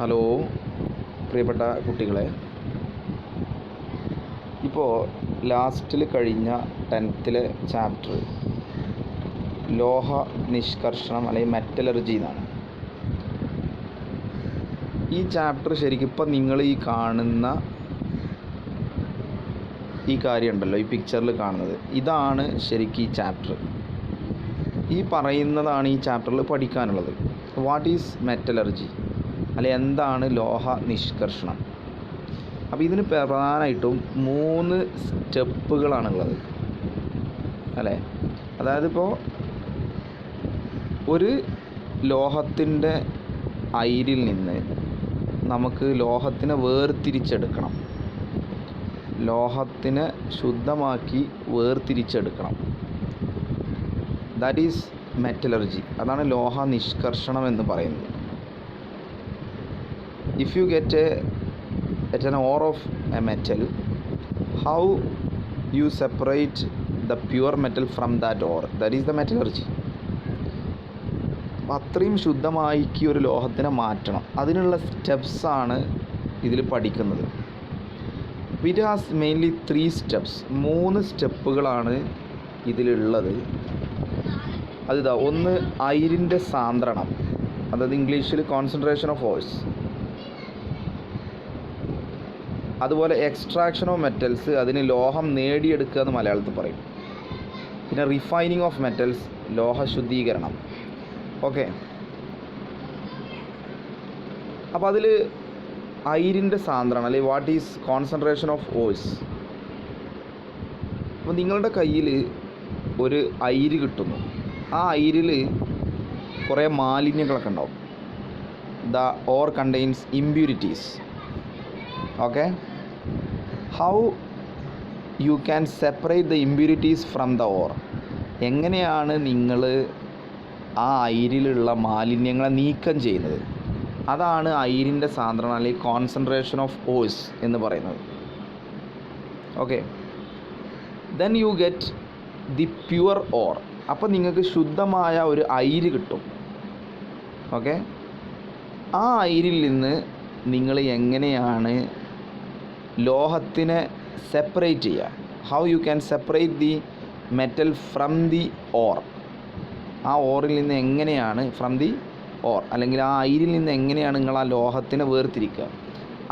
Hello പ്രിയപ്പെട്ട കുട്ടികളെ, ഇപ്പോൾ ലാസ്റ്റിൽ കഴിഞ്ഞ 10th ചാപ്റ്റർ ലോഹ നിഷ്കർഷണം അല്ലെങ്കിൽ മെറ്റലർജി എന്നാണ്. ഈ ചാപ്റ്റർ ശരിക്കും ഇപ്പം നിങ്ങൾ ഈ കാണുന്ന ഈ കാര്യം ഉണ്ടല്ലോ, ഈ പിക്ചറിൽ കാണുന്നത്, ഇതാണ് ശരിക്കും ഈ ചാപ്റ്റർ. ഈ പറയുന്നതാണ് ഈ ചാപ്റ്ററിൽ പഠിക്കാനുള്ളത്. വാട്ട് ഈസ് മെറ്റലർജി അല്ലെ, എന്താണ് ലോഹ നിഷ്കർഷണം? അപ്പോൾ ഇതിന് പ്രധാനമായിട്ടും 3 സ്റ്റെപ്പുകളാണുള്ളത് അല്ലേ. അതായത് ഇപ്പോൾ ഒരു ലോഹത്തിൻ്റെ അയിരിൽ നിന്ന് നമുക്ക് ലോഹത്തിനെ വേർതിരിച്ചെടുക്കണം, ലോഹത്തിനെ ശുദ്ധമാക്കി വേർതിരിച്ചെടുക്കണം. That is metallurgy. അതാണ് ലോഹ നിഷ്കർഷണം എന്ന് പറയുന്നത്. If you get an ore of a metal, how you separate the pure metal from that ore? That is the metallurgy. അത്രയും ശുദ്ധമാക്കി ഒരു ലോഹത്തിനെ മാറ്റണം, അതിനുള്ള സ്റ്റെപ്സാണ് ഇതിൽ പഠിക്കുന്നത്. It has mainly 3 steps. 3 സ്റ്റെപ്പുകളാണ് ഇതിലുള്ളത്. അതിതാ, ഒന്ന് അയിരിൻ്റെ സാന്ദ്രണം, അതായത് ഇംഗ്ലീഷിൽ കോൺസെൻട്രേഷൻ ഓഫ് ഓഴ്സ്. അതുപോലെ എക്സ്ട്രാക്ഷൻ ഓഫ് മെറ്റൽസ്, അതിന് ലോഹം നേടിയെടുക്കുക എന്ന് മലയാളത്തിൽ പറയും. പിന്നെ റിഫൈനിങ് ഓഫ് മെറ്റൽസ്, ലോഹ ശുദ്ധീകരണം. ഓക്കെ, അപ്പോൾ അതിൽ അയിരിൻ്റെ സാന്ദ്രണം അല്ലെങ്കിൽ what is concentration of horse. അപ്പോൾ നിങ്ങളുടെ കയ്യിൽ ഒരു അയിര് കിട്ടുന്നു. ആ അയിരിൽ കുറേ മാലിന്യങ്ങളൊക്കെ ഉണ്ടാവും. The or contains impurities. Okay, how you can separate the impurities from the or? എങ്ങനെയാണ് നിങ്ങൾ ആ അയിരിലുള്ള മാലിന്യങ്ങളെ നീക്കം ചെയ്യുന്നത്? അതാണ് അയിരിൻ്റെ സാന്ദ്രണം അല്ലെങ്കിൽ കോൺസെൻട്രേഷൻ ഓഫ് ഓഴ്സ് എന്ന് പറയുന്നത്. Okay, then you get the pure or. അപ്പോൾ നിങ്ങൾക്ക് ശുദ്ധമായ ഒരു അയിര് കിട്ടും. ഓക്കെ, ആ അയിരിൽ നിന്ന് നിങ്ങൾ എങ്ങനെയാണ് ലോഹത്തിനെ സെപ്പറേറ്റ് ചെയ്യുക? How you can separate the metal from the or? ആ ഓറിൽ നിന്ന് എങ്ങനെയാണ്, ഫ്രം ദി ഓർ അല്ലെങ്കിൽ ആ അയിരിൽ നിന്ന് എങ്ങനെയാണ് നിങ്ങൾ ആ ലോഹത്തിനെ വേർതിരിക്കുക?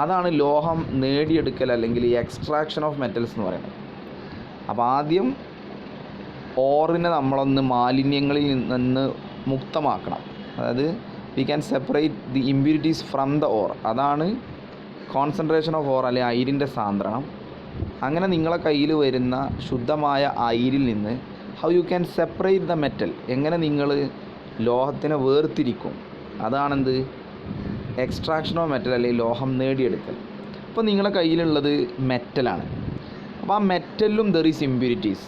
അതാണ് ലോഹം നേടിയെടുക്കൽ അല്ലെങ്കിൽ ഈ എക്സ്ട്രാക്ഷൻ ഓഫ് മെറ്റൽസ് എന്ന് പറയുന്നത്. അപ്പോൾ ആദ്യം ഓറിനെ നമ്മളൊന്ന് മാലിന്യങ്ങളിൽ നിന്ന് മുക്തമാക്കണം. അതായത് we can separate the impurities from the or. അതാണ് കോൺസെൻട്രേഷൻ ഓഫ് ഓർ അല്ലെങ്കിൽ അയിരിൻ്റെ സാന്ദ്രണം. അങ്ങനെ നിങ്ങളെ കയ്യിൽ വരുന്ന ശുദ്ധമായ അയിരിൽ നിന്ന് how you can separate the metal, എങ്ങനെ നിങ്ങൾ ലോഹത്തിനെ വേർതിരിക്കും? അതാണെന്ത്, എക്സ്ട്രാക്ഷൻ ഓഫ് മെറ്റൽ അല്ലെങ്കിൽ ലോഹം നേടിയെടുക്കൽ. അപ്പോൾ നിങ്ങളെ കയ്യിലുള്ളത് മെറ്റലാണ്. അപ്പോൾ ആ മെറ്റലിലും ദർ ഈസ് ഇമ്പ്യൂരിറ്റീസ്,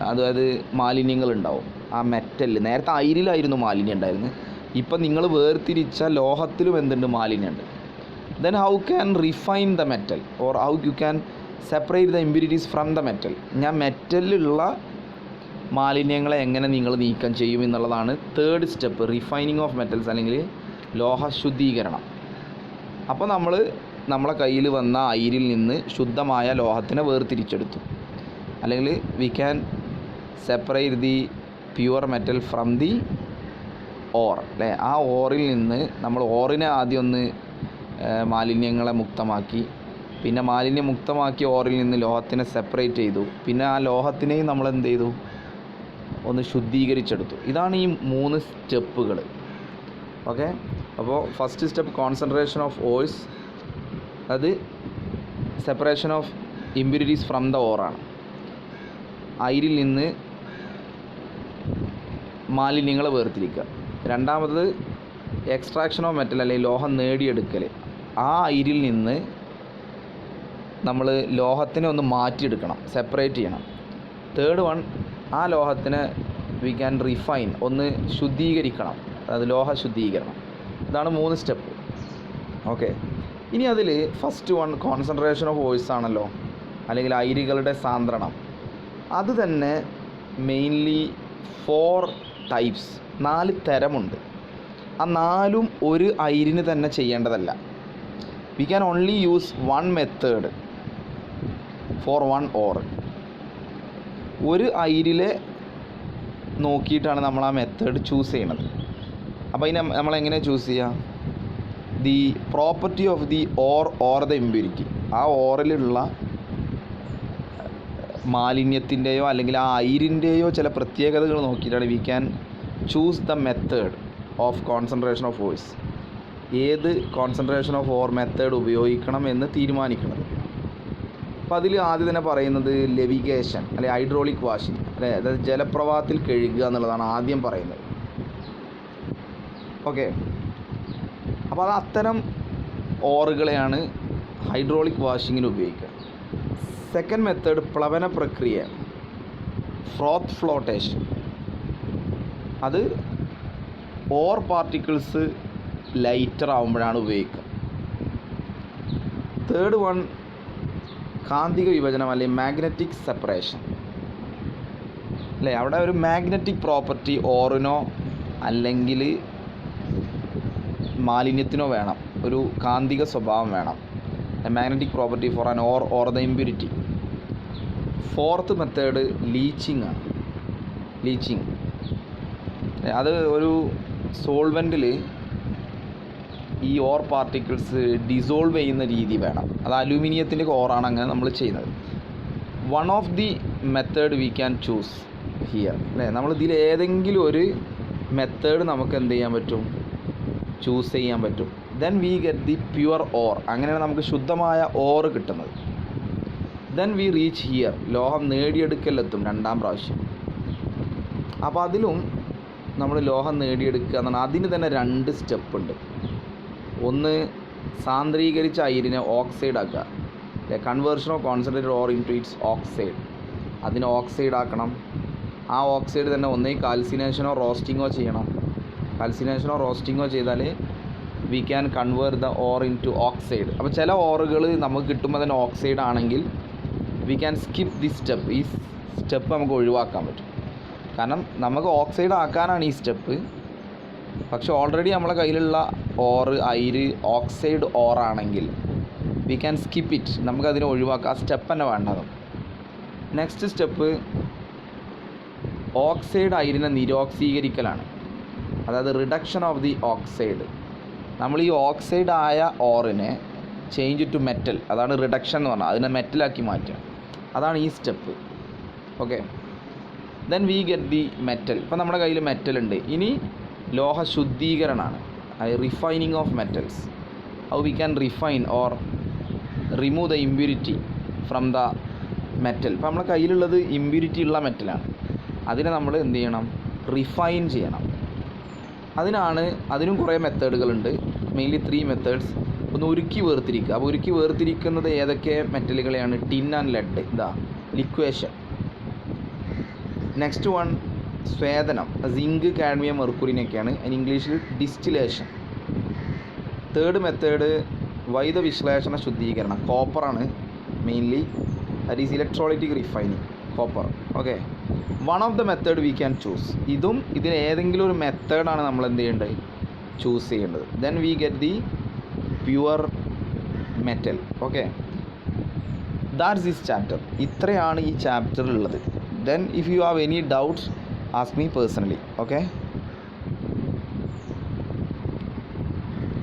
അതായത് മാലിന്യങ്ങളുണ്ടാവും. ആ മെറ്റലിൽ നേരത്തെ അയിരിലായിരുന്നു മാലിന്യം ഉണ്ടായിരുന്നത്, ഇപ്പം നിങ്ങൾ വേർതിരിച്ച ലോഹത്തിലും എന്തുണ്ട്, മാലിന്യമുണ്ട്. Then how can refine the metal or how you can separate the impurities from the metal? ഞാൻ മെറ്റലിലുള്ള മാലിന്യങ്ങളെ എങ്ങനെ നിങ്ങൾ നീക്കം ചെയ്യും എന്നുള്ളതാണ് 3rd step, refining of metals അല്ലെങ്കിൽ ലോഹ ശുദ്ധീകരണം. അപ്പോൾ നമ്മളെ കയ്യിൽ വന്ന അയിരിൽ നിന്ന് ശുദ്ധമായ ലോഹത്തിനെ വേർതിരിച്ചെടുത്തു, അല്ലെങ്കിൽ we can separate the pure metal from the or അല്ലേ. ആ ഓറിൽ നിന്ന് നമ്മൾ ഓറിനെ ആദ്യം ഒന്ന് മാലിന്യങ്ങളെ മുക്തമാക്കി, പിന്നെ മാലിന്യം മുക്തമാക്കി ഓറിൽ നിന്ന് ലോഹത്തിനെ സെപ്പറേറ്റ് ചെയ്തു, പിന്നെ ആ ലോഹത്തിനെയും നമ്മൾ എന്ത് ചെയ്തു, ഒന്ന് ശുദ്ധീകരിച്ചെടുത്തു. ഇതാണ് ഈ 3 സ്റ്റെപ്പുകൾ. ഓക്കെ, അപ്പോൾ first step concentration of ores, അത് separation of impurities from the ഓറാണ്. അയിരിൽ നിന്ന് മാലിന്യങ്ങളെ വേർതിരിക്കുക. രണ്ടാമത് എക്സ്ട്രാക്ഷൻ ഓഫ് മെറ്റൽ അല്ലെങ്കിൽ ലോഹം നേടിയെടുക്കൽ. ആ അയിരിൽ നിന്ന് നമ്മൾ ലോഹത്തിനെ ഒന്ന് മാറ്റിയെടുക്കണം, സെപ്പറേറ്റ് ചെയ്യണം. 3rd വൺ, ആ ലോഹത്തിനെ വി ക്യാൻ റിഫൈൻ, ഒന്ന് ശുദ്ധീകരിക്കണം, അതായത് ലോഹ ശുദ്ധീകരണം. ഇതാണ് 3 സ്റ്റെപ്പ്. ഓക്കെ, ഇനി അതിൽ first one concentration of horse ആണല്ലോ, അല്ലെങ്കിൽ അയിരുകളുടെ സാന്ദ്രണം. അത് തന്നെ മെയിൻലി 4 ടൈപ്സ്, 4 തരമുണ്ട്. ആ 4 ഒരു അയിരിന് തന്നെ ചെയ്യേണ്ടതല്ല. We can only use 1 method for 1 ore. ഒരു അയിരിലെ നോക്കിയിട്ടാണ് നമ്മൾ ആ മെത്തേഡ് ചൂസ് ചെയ്യണത്. അപ്പോൾ അതിന് നമ്മളെങ്ങനെ ചൂസ് ചെയ്യുക? The property of the or the impurity. ആ ഓറിലുള്ള മാലിന്യത്തിൻ്റെയോ അല്ലെങ്കിൽ ആ അയിരിൻ്റെയോ ചില പ്രത്യേകതകൾ നോക്കിയിട്ടാണ് V can choose the method of concentration of force. ഏത് കോൺസെൻട്രേഷൻ ഓഫ് ഓർ മെത്തേഡ് ഉപയോഗിക്കണം എന്ന് തീരുമാനിക്കുന്നത്. അപ്പോൾ അതിൽ ആദ്യം തന്നെ പറയുന്നത് ലെവിഗേഷൻ അല്ലെങ്കിൽ ഹൈഡ്രോളിക് വാഷിംഗ് അല്ലേ, അതായത് ജലപ്രവാഹത്തിൽ കഴുകുക എന്നുള്ളതാണ് ആദ്യം പറയുന്നത്. ഓക്കെ, അപ്പോൾ അത് അത്തരം ഓറുകളെയാണ് ഹൈഡ്രോളിക് വാഷിങ്ങിന് ഉപയോഗിക്കുക. സെക്കൻഡ് മെത്തേഡ് പ്ലവന പ്രക്രിയ, ഫ്രോത്ത് ഫ്ലോട്ടേഷൻ. അത് ഓർ പാർട്ടിക്കിൾസ് ലൈറ്റർ ആവുമ്പോഴാണ് ഉപയോഗിക്കുക. തേർഡ് വൺ കാന്തിക വിഭജനം അല്ലെങ്കിൽ മാഗ്നറ്റിക് സെപ്പറേഷൻ അല്ലേ. അവിടെ ഒരു മാഗ്നറ്റിക് പ്രോപ്പർട്ടി ഓറിനോ അല്ലെങ്കിൽ മാലിന്യത്തിനോ വേണം, ഒരു കാന്തിക സ്വഭാവം വേണം. Magnetic property for an or the impurity. Fourth method leaching ആണ്. ലീച്ചിങ് അത് ഒരു സോൾവെൻറ്റിൽ ഈ ഓർ പാർട്ടിക്കിൾസ് ഡിസോൾവ് ചെയ്യുന്ന രീതി വേണം. അത് അലൂമിനിയത്തിൻ്റെ ഓറാണ് അങ്ങനെ നമ്മൾ ചെയ്യുന്നത്. One of the method we can choose here അല്ലേ. നമ്മൾ ഇതിൽ ഏതെങ്കിലും ഒരു മെത്തേഡ് നമുക്ക് എന്ത് ചെയ്യാൻ പറ്റും? ചൂസ് ചെയ്യാൻ പറ്റും. Then we get the pure or. അങ്ങനെയാണ് നമുക്ക് ശുദ്ധമായ ഓർ കിട്ടുന്നത്. ദെൻ വി റീച്ച് ഹിയർ, ലോഹം നേടിയെടുക്കലെത്തും 2ാം പ്രാവശ്യം. അപ്പോൾ അതിലും നമ്മൾ ലോഹം നേടിയെടുക്കുക എന്നാണ്. അതിന് തന്നെ 2 സ്റ്റെപ്പ് ഉണ്ട്. ഒന്ന് സാന്ദ്രീകരിച്ച അയിരിനെ ഓക്സൈഡ് ആക്കുക അല്ലെ, conversion of concentrated ore into its oxide. അതിനെ ഓക്സൈഡ് ആക്കണം. ആ ഓക്സൈഡ് തന്നെ ഒന്നേ കാൽസിനേഷനോ റോസ്റ്റിങ്ങോ ചെയ്യണം. കാൽസിനേഷനോ റോസ്റ്റിങ്ങോ ചെയ്താൽ we can convert the ore into oxide. അപ്പോൾ ചില ഓറുകൾ നമുക്ക് കിട്ടുമ്പോൾ തന്നെ ഓക്സൈഡ് ആണെങ്കിൽ we can skip the step. ഈ സ്റ്റെപ്പ് നമുക്ക് ഒഴിവാക്കാൻ പറ്റും. കാരണം നമുക്ക് ഓക്സൈഡ് ആക്കാനാണ് ഈ സ്റ്റെപ്പ്. പക്ഷെ ഓൾറെഡി നമ്മളെ കയ്യിലുള്ള ഓർ അയിര് ഓക്സൈഡ് ഓറാണെങ്കിൽ വി ക്യാൻ സ്കിപ്പ് ഇറ്റ്. നമുക്കതിനെ ഒഴിവാക്കാം. ആ സ്റ്റെപ്പ് തന്നെ വേണ്ടത്. നെക്സ്റ്റ് സ്റ്റെപ്പ് ഓക്സൈഡ് അയിരിനെ നിരോക്സീകരിക്കലാണ്. അതായത് റിഡക്ഷൻ ഓഫ് ദി ഓക്സൈഡ്. നമ്മൾ ഈ ഓക്സൈഡ് ആയ ഓറിനെ ചേഞ്ച് ടു മെറ്റൽ, അതാണ് റിഡക്ഷൻ എന്ന് പറഞ്ഞാൽ. അതിനെ മെറ്റലാക്കി മാറ്റുക. അതാണ് ഈ step. Okay, then we get the metal. ഇപ്പം നമ്മുടെ കയ്യിൽ മെറ്റൽ ഉണ്ട്. ഇനി ലോഹ ശുദ്ധീകരണമാണ്, refining of metals. How we can refine or remove the impurity from the metal. ഇപ്പം നമ്മുടെ കയ്യിലുള്ളത് ഇമ്പ്യൂരിറ്റി ഉള്ള മെറ്റലാണ്. അതിനെ നമ്മൾ എന്ത് ചെയ്യണം? റിഫൈൻ ചെയ്യണം. അതിനും കുറേ മെത്തേഡുകളുണ്ട്. Mainly 3 methods. ഒന്ന് ഉരുക്കി വേർതിരിക്കുക. അപ്പോൾ ഉരുക്കി വേർതിരിക്കുന്നത് ഏതൊക്കെ മെറ്റലുകളെയാണ്? Tin and lead. ഇതാ ലിക്വേഷൻ. നെക്സ്റ്റ് വൺ സ്വേദനം. സിങ്ക്, കാഡ്മിയം, മെർക്കുറിനൊക്കെയാണ്. അതിന് ഇംഗ്ലീഷിൽ ഡിസ്റ്റിലേഷൻ. തേർഡ് മെത്തേഡ് വൈദ്യവിശ്ലേഷണ ശുദ്ധീകരണം. കോപ്പറാണ് mainly. That is electrolytic refining, copper. Okay, one of the method we can choose. ഇതിന് ഏതെങ്കിലും ഒരു മെത്തേഡാണ് നമ്മൾ എന്ത് ചെയ്യേണ്ടത്? ചൂസ് ചെയ്യേണ്ടത്. Then we get the pure metal. Okay, that's this chapter. ഇത്രയാണ് ഈ ചാപ്റ്ററിലുള്ളത്. Then if you have any doubts ask me personally. Okay.